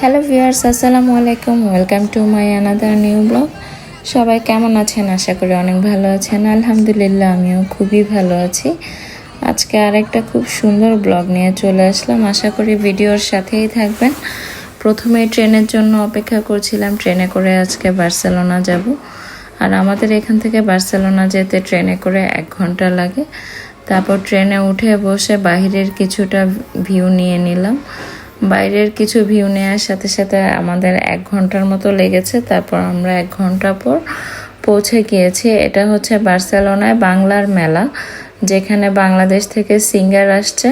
Hello viewers, আসসালামু আলাইকুম। Welcome to my another new blog. সবাই কেমন আছেন? আশা করি অনেক ভালো আছেন। আলহামদুলিল্লাহ, আমিও খুবই ভালো আছি। আজকে আরেকটা খুব সুন্দর ব্লগ নিয়ে চলে আসলাম। আশা করি ভিডিওর সাথেই থাকবেন। প্রথমে ট্রেনের জন্য অপেক্ষা করছিলাম। ট্রেনে করে আজকে বার্সেলোনা যাব। আর আমাদের এখান থেকে বার্সেলোনা যেতে ট্রেনে করে 1 ঘন্টা লাগে। তারপর ট্রেনে উঠে বসে বাইরের কিছুটা ভিউ নিয়ে নিলাম। বাইরের কিছু ভিউ নেওয়ার সাথে সাথে আমাদের 1 ঘন্টার মতো লেগেছে। তারপর আমরা 1 ঘন্টা পর পৌঁছে গিয়েছি। এটা হচ্ছে বার্সেলোনায় বাংলার মেলা, যেখানে বাংলাদেশ থেকে সিঙ্গার আসছে।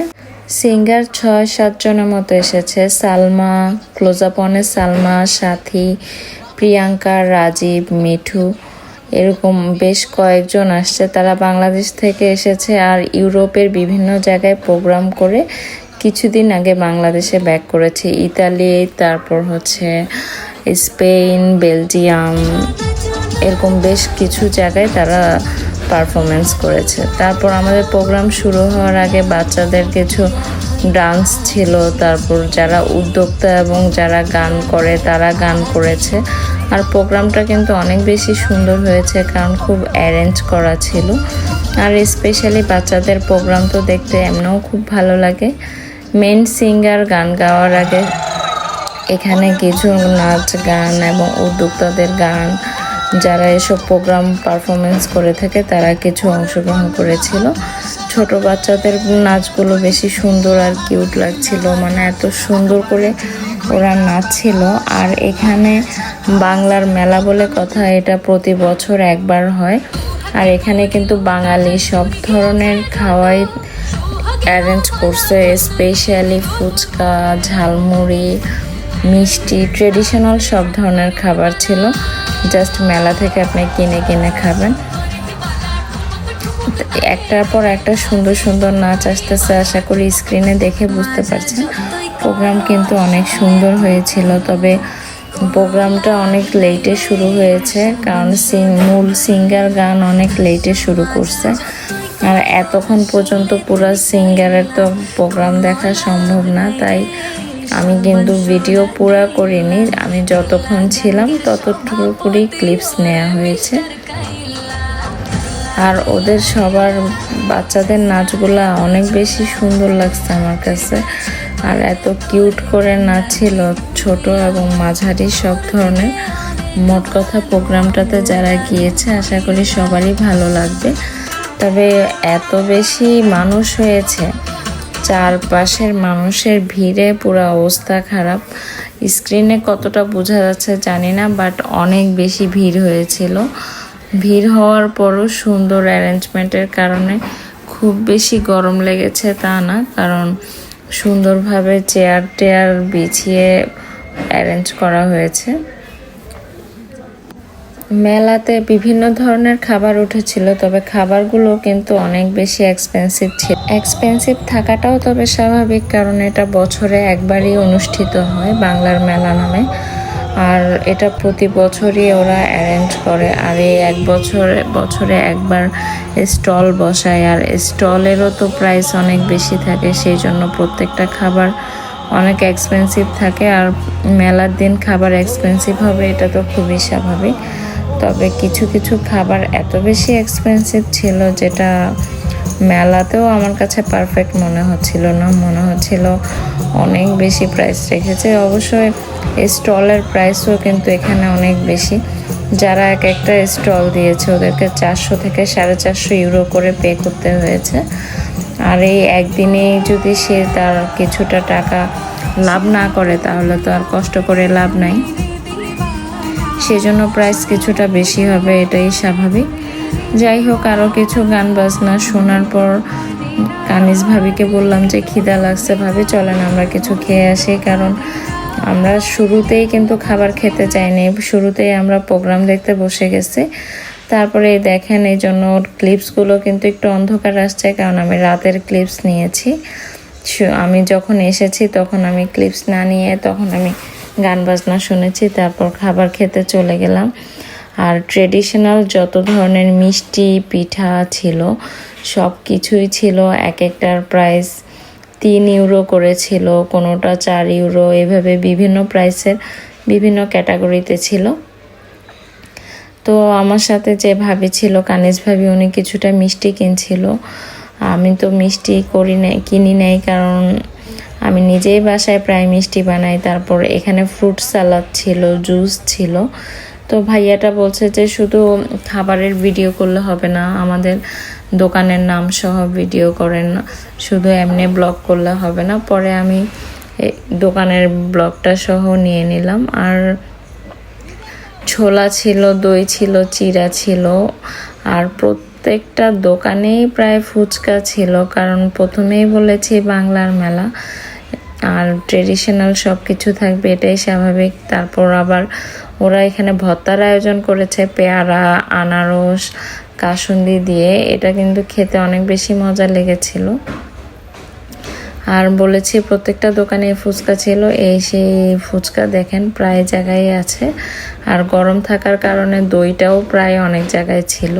সিঙ্গার 6-7 জনের মতো এসেছে। সালমা, ক্লোজাপনের সালমা, সাথী, প্রিয়াঙ্কা, রাজীব, মিঠু, এরকম বেশ কয়েকজন আসছে। তারা বাংলাদেশ থেকে এসেছে আর ইউরোপের বিভিন্ন জায়গায় প্রোগ্রাম করে কিছুদিন আগে বাংলাদেশে ব্যাক করেছে। ইতালি, তারপর হচ্ছে স্পেন, বেলজিয়াম, এরকম বেশ কিছু জায়গায় তারা পারফরমেন্স করেছে। তারপর আমাদের প্রোগ্রাম শুরু হওয়ার আগে বাচ্চাদের কিছু ডান্স ছিল। তারপর যারা উদ্যোক্তা এবং যারা গান করে তারা গান করেছে। আর প্রোগ্রামটা কিন্তু অনেক বেশি সুন্দর হয়েছে, কারণ খুব অ্যারেঞ্জ করা ছিল। আর স্পেশালি বাচ্চাদের প্রোগ্রাম তো দেখতে এমনিও খুব ভালো লাগে। মেন সিঙ্গার গান গাওয়ার আগে এখানে কিছু নাচ গান এবং উদ্যোক্তাদের গান, যারা এসব প্রোগ্রাম পারফরমেন্স করে থাকে তারা কিছু অংশগ্রহণ করেছিল। ছোট বাচ্চাদের নাচগুলো বেশি সুন্দর আর কিউট লাগছিল, মানে এত সুন্দর করে ওরা নাচছিল। আর এখানে বাংলার মেলা বলে কথা, এটা প্রতি বছর একবার হয়। আর এখানে কিন্তু বাঙালি সব ধরনের খাওয়াই অ্যারেঞ্জ করছে, স্পেশালি ফুচকা, ঝালমুড়ি, মিষ্টি, ট্রেডিশনাল সব ধরনের খাবার ছিল। জাস্ট মেলা থেকে আপনি কিনে কিনে খাবেন। একটার পর একটা সুন্দর সুন্দর নাচ আসতেছে, আশা করি স্ক্রিনে দেখে বুঝতে পারছেন। প্রোগ্রাম কিন্তু অনেক সুন্দর হয়েছিল, তবে প্রোগ্রামটা অনেক লেটে শুরু হয়েছে, কারণ মূল সিঙ্গার গান অনেক লেটে শুরু করছে। আর এতক্ষণ পর্যন্ত পুরো সিঙ্গারের তো প্রোগ্রাম দেখা সম্ভব না, তাই আমি কিন্তু ভিডিও পুরা করিনি। আমি যতক্ষণ ছিলাম ততটুকুই ক্লিপস নেওয়া হয়েছে। আর ওদের সবার বাচ্চাদের নাচগুলা অনেক বেশি সুন্দর লাগছে আমার কাছে। আর এত কিউট করে নাচছিল, ছোট এবং মাঝারি সব ধরনের। মোট কথা প্রোগ্রামটাতে যারা গিয়েছে আশা করি সবারই ভালো লাগবে। তবে এত বেশি মানুষ হয়েছে, চারপাশের মানুষের ভিড়ে পুরো অবস্থা খারাপ। স্ক্রিনে কতটা বোঝা যাচ্ছে জানি না, বাট অনেক বেশি ভিড় হয়েছিল। ভিড় হওয়ার পরও সুন্দর অ্যারেঞ্জমেন্টের কারণে খুব বেশি গরম লেগেছে তা না, কারণ সুন্দরভাবে চেয়ার টেয়ার বিছিয়ে অ্যারেঞ্জ করা হয়েছে। মেলাতে বিভিন্ন ধরনের খাবার উঠেছিল, তবে খাবারগুলো কিন্তু অনেক বেশি এক্সপেন্সিভ ছিল। এক্সপেন্সিভ থাকাটাও তবে স্বাভাবিক, কারণ এটা বছরে একবারই অনুষ্ঠিত হয় বাংলার মেলা নামে। আর এটা প্রতি বছরই ওরা অ্যারেঞ্জ করে। আর এই বছরে একবার স্টল বসায়, আর স্টলেরও তো প্রাইস অনেক বেশি থাকে, সেই জন্য প্রত্যেকটা খাবার অনেক এক্সপেন্সিভ থাকে। আর মেলার দিন খাবার এক্সপেন্সিভ হবে, এটা তো খুবই স্বাভাবিক। তবে কিছু কিছু খাবার এত বেশি এক্সপেন্সিভ ছিল যেটা মেলাতেও আমার কাছে পারফেক্ট মনে হচ্ছিল না, মনে হচ্ছিল অনেক বেশি প্রাইস রেখেছে। অবশ্যই স্টলের প্রাইসও কিন্তু এখানে অনেক বেশি। যারা এক একটা স্টল দিয়েছে ওদেরকে 400 থেকে 450 ইউরো করে পে করতে হয়েছে। আর এই একদিনেই যদি সে তার কিছুটা টাকা লাভ না করে তাহলে তো আর কষ্ট করে লাভ নাই, সেজন্য প্রাইস কিছুটা বেশি হবে, এটাই স্বাভাবিক। যাই হোক, আরও কিছু গান বাজনা শোনার পর কানিজ ভাবিকে বললাম যে খিদা লাগছে, ভাবি চলেন আমরা কিছু খেয়ে আসি, কারণ আমরা শুরুতেই কিন্তু খাবার খেতে চাইনি, শুরুতেই আমরা প্রোগ্রাম দেখতে বসে গেছি। তারপরে দেখেন এই জন্য ওর ক্লিপসগুলো কিন্তু একটু অন্ধকার আসছে, কারণ আমি রাতের ক্লিপস নিয়েছি। আমি যখন এসেছি তখন আমি ক্লিপস না নিয়ে তখন আমি গান বাজনা শুনেছি, তারপর খাবার খেতে চলে গেলাম। আর ট্রেডিশনাল যত ধরনের মিষ্টি পিঠা ছিল সব কিছুই ছিল, এক একটার প্রাইস 3 ইউরো করেছিল, কোনোটা 4 ইউরো, এভাবে বিভিন্ন প্রাইসের বিভিন্ন ক্যাটাগরিতে ছিল। তো আমার সাথে যে ভাবি ছিল, কানিজ ভাবি, উনি কিছুটা মিষ্টি কিনছিল। আমি তো মিষ্টি কিনি নাই, কারণ আমি নিজেই বাসায় প্রায় মিষ্টি বানাই। তারপর এখানে ফ্রুট সালাদ ছিল, জুস ছিল। তো ভাইয়াটা বলছে যে শুধু খাবারের ভিডিও করলে হবে না, আমাদের দোকানের নাম সহ ভিডিও করেন, শুধু এমনি ব্লগ করলে হবে না। পরে আমি দোকানের ব্লগটা সহ নিয়ে নিলাম। আর ছোলা ছিল, দই ছিল, চিড়া ছিল, আর প্রত্যেকটা দোকানেই প্রায় ফুচকা ছিল, কারণ প্রথমেই বলেছি বাংলার মেলা আর ট্রেডিশনাল সব কিছু থাকবে, এটাই স্বাভাবিক। তারপর আবার ওরা এখানে ভর্তার আয়োজন করেছে, পেয়ারা, আনারস, কাসুন্দি দিয়ে। এটা কিন্তু খেতে অনেক বেশি মজা লেগেছিল। আর বলেছি প্রত্যেকটা দোকানে ফুচকা ছিল, সেই ফুচকা দেখেন প্রায় জায়গায় আছে। আর গরম থাকার কারণে দইটাও প্রায় অনেক জায়গায় ছিল।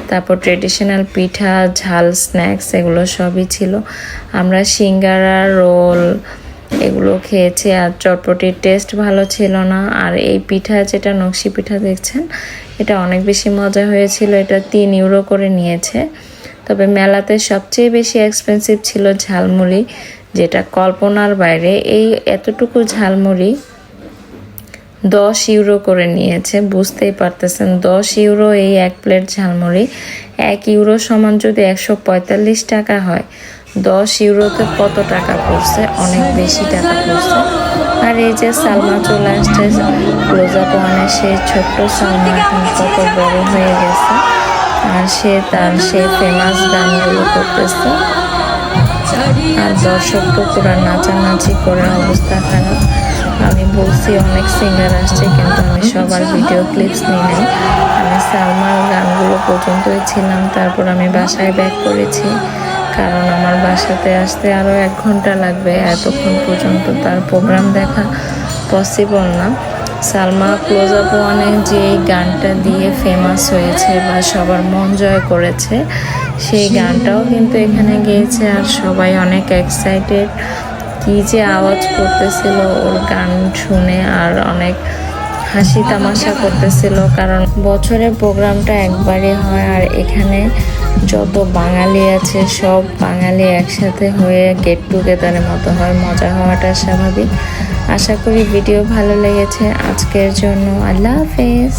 তারপর ট্রেডিশনাল পিঠা, ঝাল স্ন্যাক্স, এগুলো সবই ছিল। আমরা সিঙ্গারা, রোল এগুলো খেয়েছি। আর চটপটির টেস্ট ভালো ছিল না। আর এই পিঠা, যেটা নকশি পিঠা দেখছেন, এটা অনেক বেশি মজা হয়েছিল। এটা 3 ইউরো করে নিয়েছে। তবে মেলাতে সবচেয়ে বেশি এক্সপেন্সিভ ছিল ঝালমুড়ি, যেটা কল্পনার বাইরে। এই এতটুকু ঝালমুড়ি 10 ইউরো করে নিয়েছে, বুঝতেই পারতেছেন। 10 ইউরো এই এক প্লেট ঝালমুড়ি। 1 ইউরো সমান যদি 145 টাকা হয়, 10 ইউরোতে কত টাকা পড়ছে? অনেক বেশি টাকা পড়ছে। আর এই যে সালমা চলে আসছে ক্লোজ আপ ওয়ানে, সেই ছোট্ট সালমা এখন কত বড় হয়ে গেছে। আর সে তার সেই ফেমাস গানগুলো করতেছে। আর দর্শক তো পুরা নাচানাচি করে অবস্থা খারাপ। আমি বলছি অনেক সিঙ্গার আসছে, কিন্তু আমি সবার ভিডিও ক্লিপস নিই নাই। আমি সালমার গানগুলো পর্যন্তই ছিলাম। তারপর আমি বাসায় ব্যাক করেছি, কারণ আমার বাসাতে আসতে আরও 1 ঘন্টা লাগবে। এতক্ষণ পর্যন্ত তার প্রোগ্রাম দেখা পসিবল না। সালমা ক্লোজ আপ ওয়ানে যে গানটা দিয়ে ফেমাস হয়েছে বা সবার মন জয় করেছে, সেই গানটাও কিন্তু এখানে গেয়েছে। আর সবাই অনেক এক্সাইটেড, কি যে আওয়াজ করতেছিল ওর গান শুনে, আর অনেক হাসি তামাশা করতেছিল। কারণ বছরে প্রোগ্রামটা একবারই হয়, আর এখানে যত বাঙালি আছে সব বাঙালি একসাথে হয়ে গেট টুগেদারের মতো হয়, মজা হওয়াটা স্বাভাবিক। আশা করি ভিডিও ভালো লেগেছে। আজকের জন্য আল্লাহ হাফেজ।